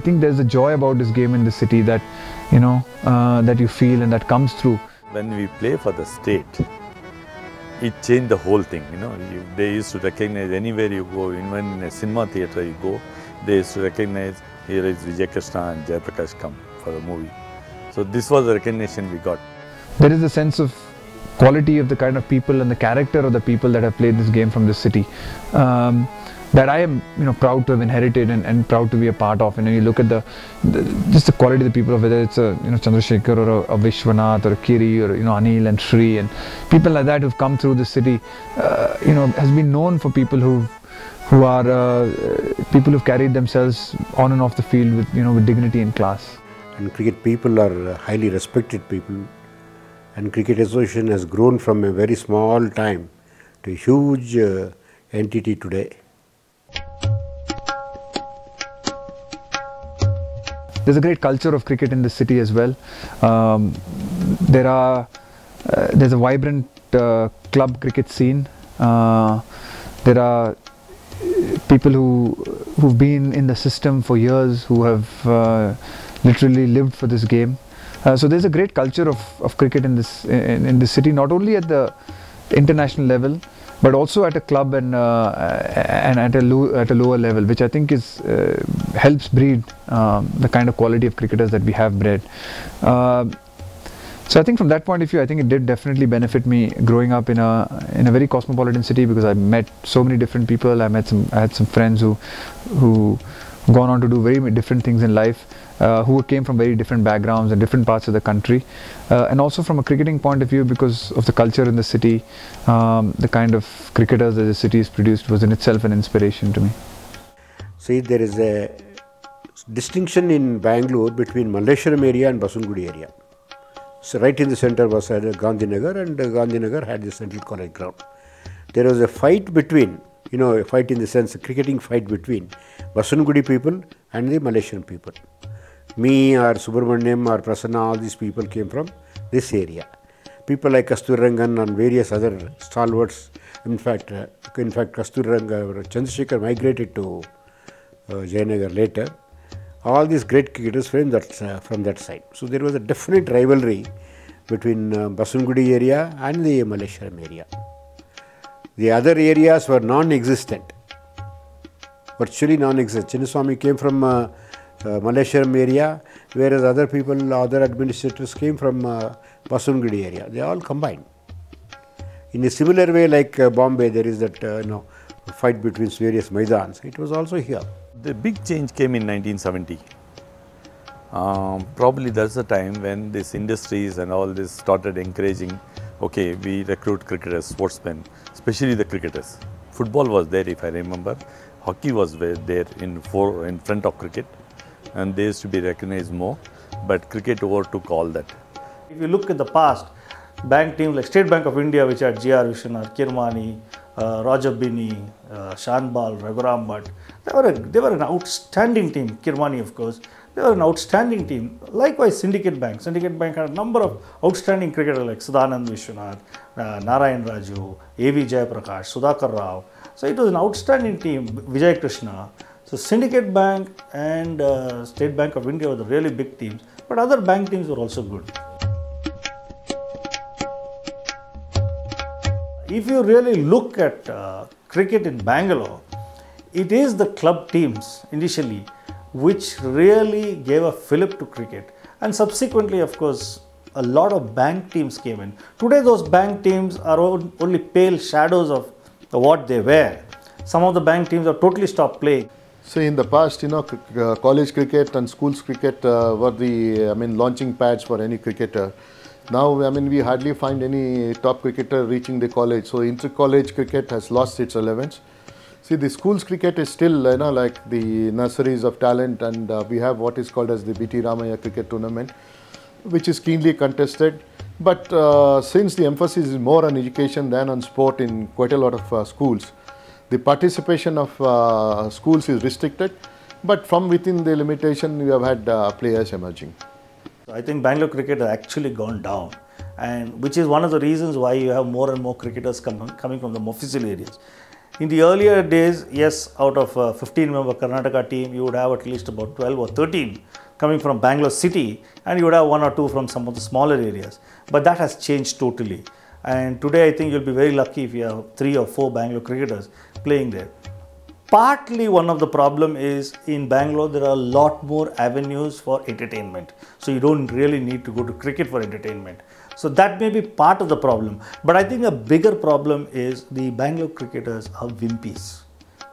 think there's a joy about this game in the city that, that you feel and that comes through. When we play for the state, it changed the whole thing. They used to recognize anywhere you go, even in a cinema theatre you go, they used to recognize here is Vijay Krishna and Jayaprakash come for the movie. So this was the recognition we got. There is a sense of quality of the kind of people and the character of the people that have played this game from this city that I am proud to have inherited and proud to be a part of. You look at just the quality of the people, whether it's a Chandrasekhar or a Vishwanath or a Kiri or Anil and Shri and people like that who've come through the city, has been known for people who are people who've carried themselves on and off the field with dignity and class. And cricket people are highly respected people, and Cricket Association has grown from a very small time to a huge entity today. There's a great culture of cricket in the city as well. There's a vibrant club cricket scene. There are people who've been in the system for years, who have literally lived for this game. So there's a great culture of cricket in this city, not only at the international level, but also at a club and at a lower level, which I think helps breed the kind of quality of cricketers that we have bred. So I think from that point of view, I think it did definitely benefit me growing up in a very cosmopolitan city, because I met so many different people. I had some friends who gone on to do very different things in life, who came from very different backgrounds and different parts of the country, and also from a cricketing point of view, because of the culture in the city, the kind of cricketers that the city has produced was in itself an inspiration to me. See, there is a distinction in Bangalore between Malleshwaram area and Basungudi area. So right in the center was Gandhinagar, and Gandhinagar had the Central College ground. There was a fight between, a fight in the sense, a cricketing fight between Basungudi people and the Malleshwaram people. Me or Subramaniam or Prasanna, all these people came from this area. People like Kasturirangan and various other stalwarts. In fact, Kasturirangan, Chandrasekhar migrated to Jayanagar later. All these great cricketers from that side. So there was a definite rivalry between Basungudi area and the Malleshwaram area. The other areas were non-existent, virtually non-existent. Chinnaswamy came from Malleshwaram area, whereas other people, other administrators came from Basungudi area. They all combined. In a similar way, like Bombay, there is that fight between various Maidans. It was also here. The big change came in 1970. Probably that's the time when these industries and all this started encouraging, okay, we recruit cricketers, sportsmen, especially the cricketers. Football was there, if I remember. Hockey was there in front of cricket, and they used to be recognized more, but cricket overtook all that. If you look at the past, bank teams like State Bank of India, which had G.R. Vishwanath, Kirmani, Roger Binney, Shanbal, Raghuram Bhatt, they were an outstanding team. Kirmani, of course, they were an outstanding team. Likewise, Syndicate Bank. Syndicate Bank had a number of outstanding cricketers like Sadanand Vishwanath, Narayan Raju, A.V. Jayaprakash, Sudhakar Rao. So it was an outstanding team, Vijay Krishna. So Syndicate Bank and State Bank of India were the really big teams, but other bank teams were also good. If you really look at cricket in Bangalore, it is the club teams initially which really gave a fillip to cricket, and subsequently, of course, a lot of bank teams came in. Today those bank teams are only pale shadows of what they were. Some of the bank teams have totally stopped playing. So in the past, college cricket and schools cricket were the launching pads for any cricketer. Now, we hardly find any top cricketer reaching the college. So inter-college cricket has lost its relevance. See, the schools cricket is still, like the nurseries of talent, and we have what is called as the B.T. Ramaiah cricket tournament, which is keenly contested. But since the emphasis is more on education than on sport in quite a lot of schools, the participation of schools is restricted, but from within the limitation, we have had players emerging. I think Bangalore cricket has actually gone down, and which is one of the reasons why you have more and more cricketers coming from the official areas. In the earlier days, yes, out of a 15-member Karnataka team, you would have at least about 12 or 13 coming from Bangalore city, and you would have 1 or 2 from some of the smaller areas. But that has changed totally. And today I think you'll be very lucky if you have 3 or 4 Bangalore cricketers playing there. Partly one of the problem is in Bangalore there are a lot more avenues for entertainment. So you don't really need to go to cricket for entertainment. So that may be part of the problem. But I think a bigger problem is the Bangalore cricketers are wimpies.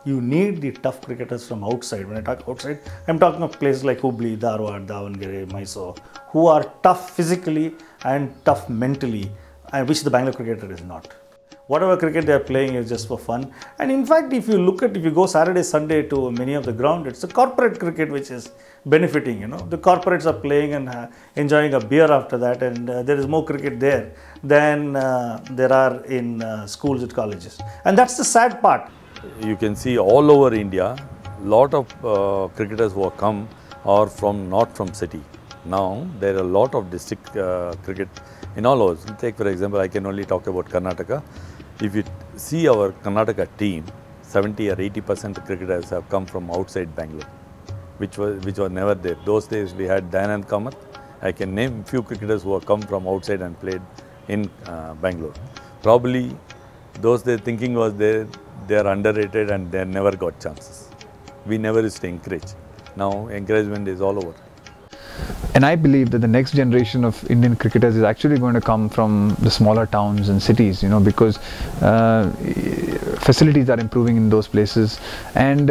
You need the tough cricketers from outside. When I talk outside, I'm talking of places like Hubli, Dharwad, Davangere, Mysore, who are tough physically and tough mentally, and which the Bangalore cricketer is not. Whatever cricket they are playing is just for fun. And in fact, if you go Saturday, Sunday to many of the ground, it's a corporate cricket which is benefiting, The corporates are playing and enjoying a beer after that, and there is more cricket there than there are in schools and colleges. And that's the sad part. You can see all over India, lot of cricketers who have come are not from city. Now, there are a lot of district cricket in all over. Take for example, I can only talk about Karnataka. If you see our Karnataka team, 70 or 80% of cricketers have come from outside Bangalore, which was never there. Those days we had Dayanand Kamath. I can name few cricketers who have come from outside and played in Bangalore. Probably those days thinking was they are underrated and they never got chances. We never used to encourage. Now encouragement is all over. And I believe that the next generation of Indian cricketers is actually going to come from the smaller towns and cities, because facilities are improving in those places, and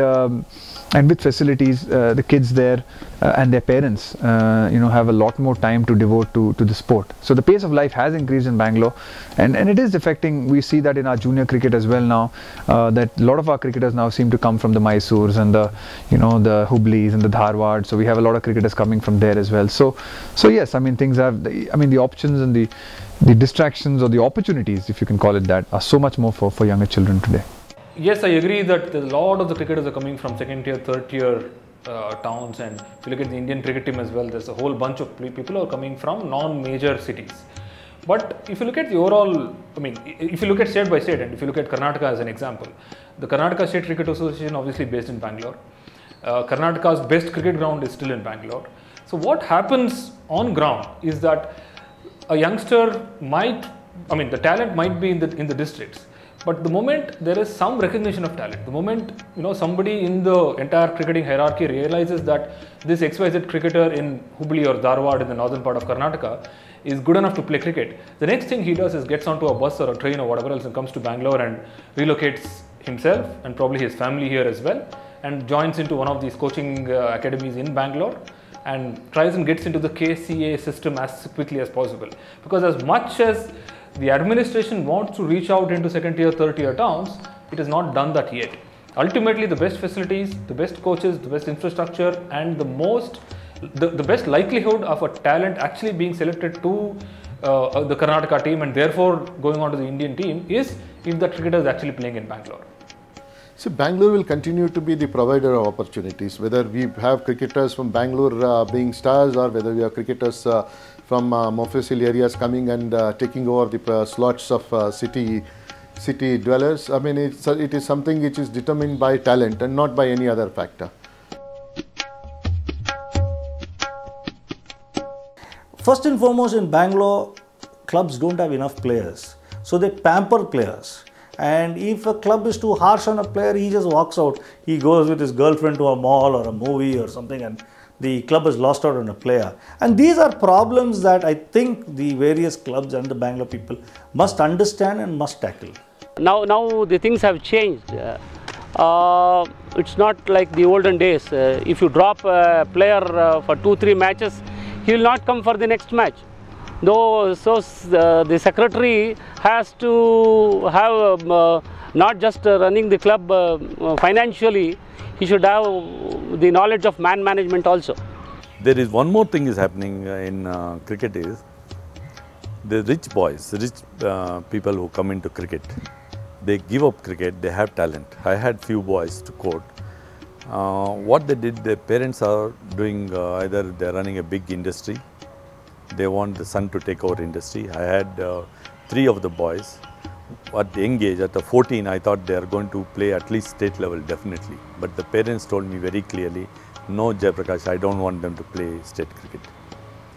with facilities, the kids there and their parents, have a lot more time to devote to the sport. So the pace of life has increased in Bangalore, and it is affecting. We see that in our junior cricket as well now, that a lot of our cricketers now seem to come from the Mysores and the Hublis and the Dharwad. So we have a lot of cricketers coming from there as well. So yes, things have, the options and the distractions or the opportunities, if you can call it that, are so much more for younger children today. Yes, I agree that a lot of the cricketers are coming from second tier, third tier towns, and if you look at the Indian cricket team as well, there's a whole bunch of people who are coming from non-major cities. But if you look at the overall, if you look at state by state, and if you look at Karnataka as an example, the Karnataka State Cricket Association obviously based in Bangalore. Karnataka's best cricket ground is still in Bangalore. So what happens on ground is that a youngster might, the talent might be in the districts. But the moment there is some recognition of talent, the moment somebody in the entire cricketing hierarchy realizes that this XYZ cricketer in Hubli or Dharwad in the northern part of Karnataka is good enough to play cricket, the next thing he does is gets onto a bus or a train or whatever else and comes to Bangalore and relocates himself and probably his family here as well, and joins into one of these coaching academies in Bangalore and tries and gets into the KCA system as quickly as possible. Because as much as the administration wants to reach out into second tier, third tier towns, it has not done that yet. Ultimately, the best facilities, the best coaches, the best infrastructure, and the best likelihood of a talent actually being selected to the Karnataka team and therefore going on to the Indian team is if the cricketer is actually playing in Bangalore. So Bangalore will continue to be the provider of opportunities, whether we have cricketers from Bangalore being stars or whether we have cricketers from Mofussil areas coming and taking over the slots of city dwellers. It is something which is determined by talent and not by any other factor. First and foremost, in Bangalore, clubs don't have enough players. So they pamper players. And if a club is too harsh on a player, he just walks out. He goes with his girlfriend to a mall or a movie or something, and the club has lost out on a player. And these are problems that I think the various clubs and the Bangalore people must understand and must tackle. Now the things have changed. It's not like the olden days. If you drop a player for 2-3 matches, he will not come for the next match. The secretary has to have not just running the club financially, he should have the knowledge of man management also. There is one more thing is happening in cricket is the rich boys, people who come into cricket, they give up cricket, they have talent. I had few boys to quote. What they did, their parents are doing either they are running a big industry, they want the son to take over industry. I had 3 of the boys at the young age, at the 14, I thought they are going to play at least state level, definitely. But the parents told me very clearly, no, Jayaprakash, I don't want them to play state cricket.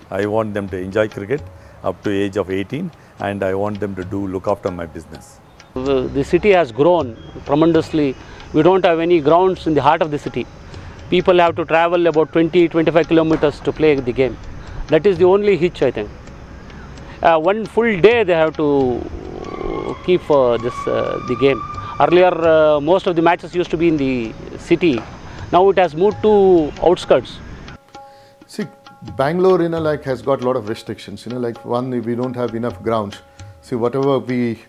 I want them to enjoy cricket up to age of 18, and I want them to look after my business. The city has grown tremendously. We don't have any grounds in the heart of the city. People have to travel about 20-25 kilometers to play the game. That is the only hitch, I think. One full day they have to keep the game. Earlier, most of the matches used to be in the city. Now it has moved to outskirts. See, Bangalore, has got a lot of restrictions. Like one, we don't have enough grounds. See, whatever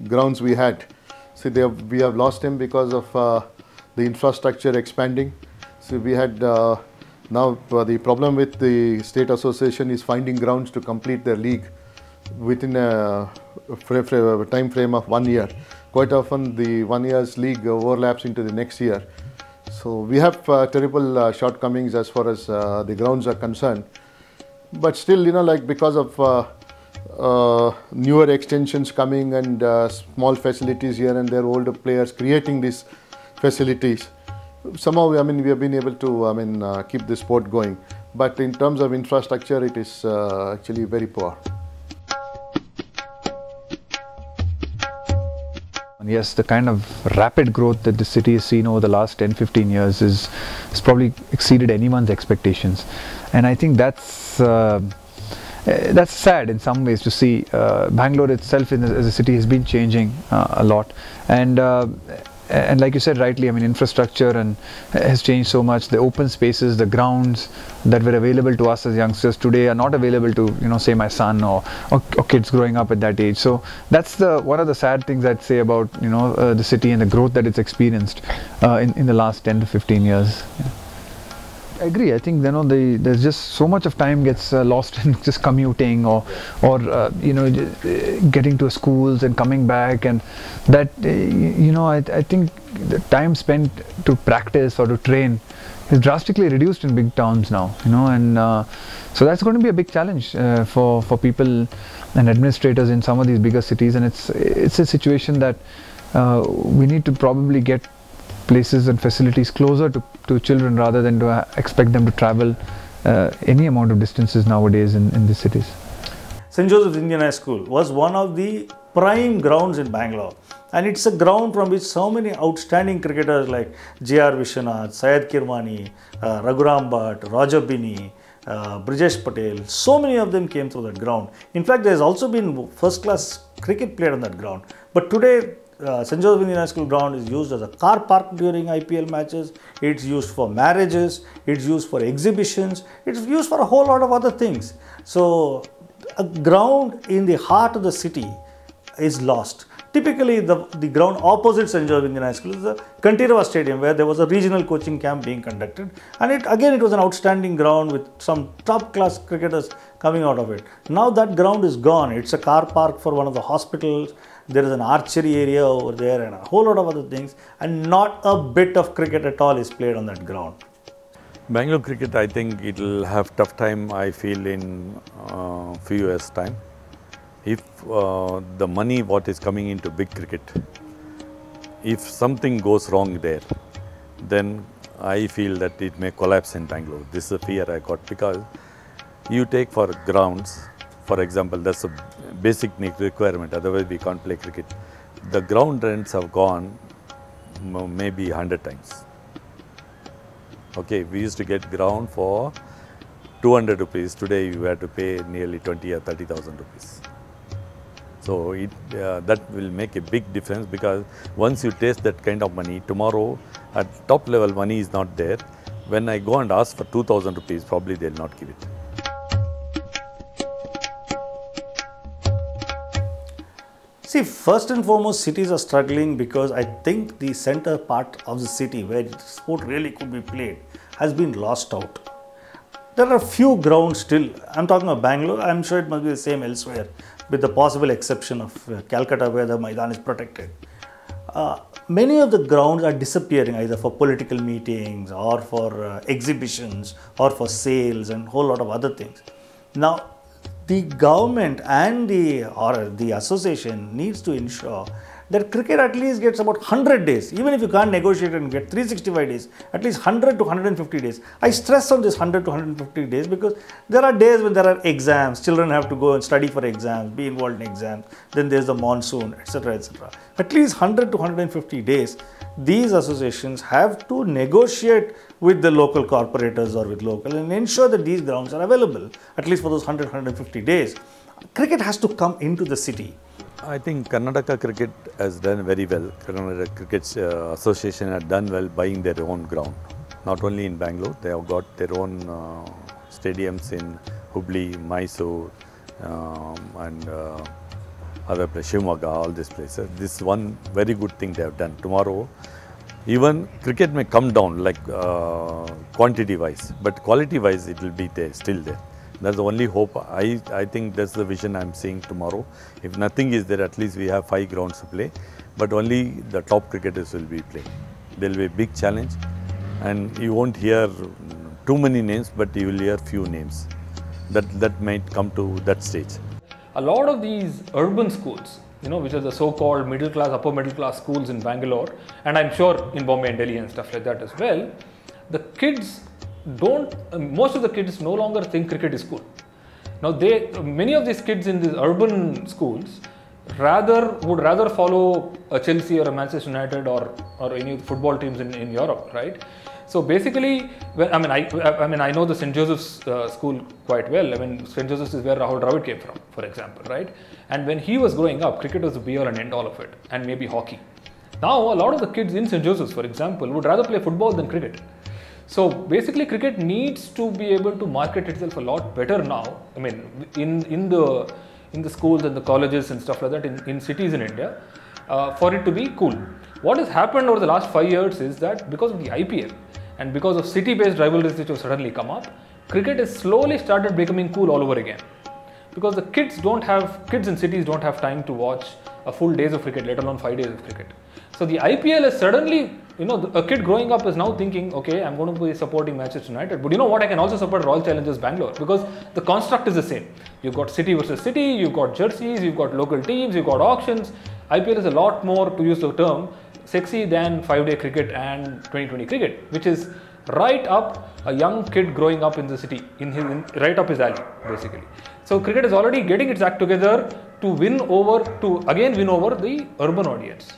grounds we had, see, we have lost them because of the infrastructure expanding. See, we had now the problem with the state association is finding grounds to complete their league within a time frame of 1 year. Quite often, the 1 year's league overlaps into the next year. So we have terrible shortcomings as far as the grounds are concerned. But still, because of newer extensions coming and small facilities here and there, older players creating these facilities, somehow, we have been able to, keep the sport going. But in terms of infrastructure, it is actually very poor. Yes, the kind of rapid growth that the city has seen over the last 10-15 years has probably exceeded anyone's expectations. And I think that's sad in some ways to see. Bangalore itself as a city has been changing a lot. And like you said rightly, infrastructure has changed so much. The open spaces, the grounds that were available to us as youngsters today are not available to, say my son or kids growing up at that age. So that's one of the sad things I'd say about, the city and the growth that it's experienced in the last 10 to 15 years. Yeah. I agree. I think there's just so much of time gets lost in just commuting or getting to schools and coming back, and that I think the time spent to practice or to train is drastically reduced in big towns now. And so that's going to be a big challenge for people and administrators in some of these bigger cities, and it's a situation that we need to probably get places and facilities closer to children rather than to expect them to travel any amount of distances nowadays in these cities. St. Joseph's Indian High School was one of the prime grounds in Bangalore, and it's a ground from which so many outstanding cricketers like J.R. Vishwanath, Syed Kirmani, Raghuram Bhatt, Roger Binny, Brijesh Patel, so many of them came through that ground. In fact, there has also been first-class cricket played on that ground. But today, St. Joseph's Indian High School ground is used as a car park during IPL matches, it's used for marriages, it's used for exhibitions, it's used for a whole lot of other things. So, a ground in the heart of the city is lost. Typically, the ground opposite St. Joseph's Indian High School is the Kantirava Stadium, where there was a regional coaching camp being conducted, and it was an outstanding ground with some top-class cricketers coming out of it. Now that ground is gone. It's a car park for one of the hospitals. There is an archery area over there and a whole lot of other things, and not a bit of cricket at all is played on that ground. Bangalore cricket, I think it will have tough time, I feel, in few years' time. If the money what is coming into big cricket, if something goes wrong there, then I feel that it may collapse in Bangalore. This is a fear I got, because you take for grounds, for example, that's a basic requirement, otherwise we can't play cricket. The ground rents have gone maybe 100 times. Okay, we used to get ground for 200 rupees. Today you have to pay nearly 20 or 30,000 rupees. So that will make a big difference, because once you taste that kind of money, tomorrow at top level money is not there. When I go and ask for 2,000 rupees, probably they will not give it. See, first and foremost, cities are struggling because I think the center part of the city where sport really could be played has been lost out. There are a few grounds still. I'm talking about Bangalore. I'm sure it must be the same elsewhere, with the possible exception of Calcutta, where the Maidan is protected. Many of the grounds are disappearing, either for political meetings or for exhibitions or for sales and a whole lot of other things. Now, the government and the association needs to ensure that cricket at least gets about 100 days. Even if you can't negotiate and get 365 days, at least 100 to 150 days. I stress on this 100 to 150 days because there are days when there are exams, children have to go and study for exams, be involved in exams, then there's the monsoon, etc., etc. At least 100 to 150 days, these associations have to negotiate with the local corporators or with local and ensure that these grounds are available, at least for those 100, 150 days. Cricket has to come into the city. I think Karnataka Cricket has done very well. Karnataka Cricket Association has done well buying their own ground. Not only in Bangalore, they have got their own stadiums in Hubli, Mysore, and other places, Shimoga, all these places. This is one very good thing they have done. Tomorrow, even cricket may come down like quantity wise, but quality wise it will be there, still there. That's the only hope. I think that's the vision I'm seeing tomorrow. If nothing is there, at least we have 5 grounds to play, but only the top cricketers will be playing. There will be a big challenge, and you won't hear too many names, but you will hear few names. That might come to that stage. A lot of these urban schools, which are the so-called middle class, upper middle class schools in Bangalore, and I'm sure in Bombay and Delhi and stuff like that as well, the kids most of the kids no longer think cricket is cool. Now many of these kids in these urban schools would rather follow a Chelsea or a Manchester United or any football teams in Europe, right? So basically, I know the St. Joseph's school quite well. St. Joseph's is where Rahul Dravid came from, for example, right? And when he was growing up, cricket was the be all and end all of it, and maybe hockey. Now a lot of the kids in St. Joseph's, for example, would rather play football than cricket. So basically, cricket needs to be able to market itself a lot better now. In the schools and the colleges and stuff like that in cities in India, for it to be cool. What has happened over the last 5 years is that because of the IPL and because of city-based rivalries which have suddenly come up, cricket has slowly started becoming cool all over again. Because the kids in cities don't have time to watch a full days of cricket, let alone 5 days of cricket. So the IPL is suddenly, a kid growing up is now thinking, okay, I'm going to be supporting Manchester United, but you know what, I can also support Royal Challengers Bangalore because the construct is the same. You've got city versus city, you've got jerseys, you've got local teams, you've got auctions. IPL is a lot more, to use the term, sexy than 5-day cricket and 2020 cricket, which is right up a young kid growing up in the city, right up his alley, basically. So cricket is already getting its act together to win over the urban audience.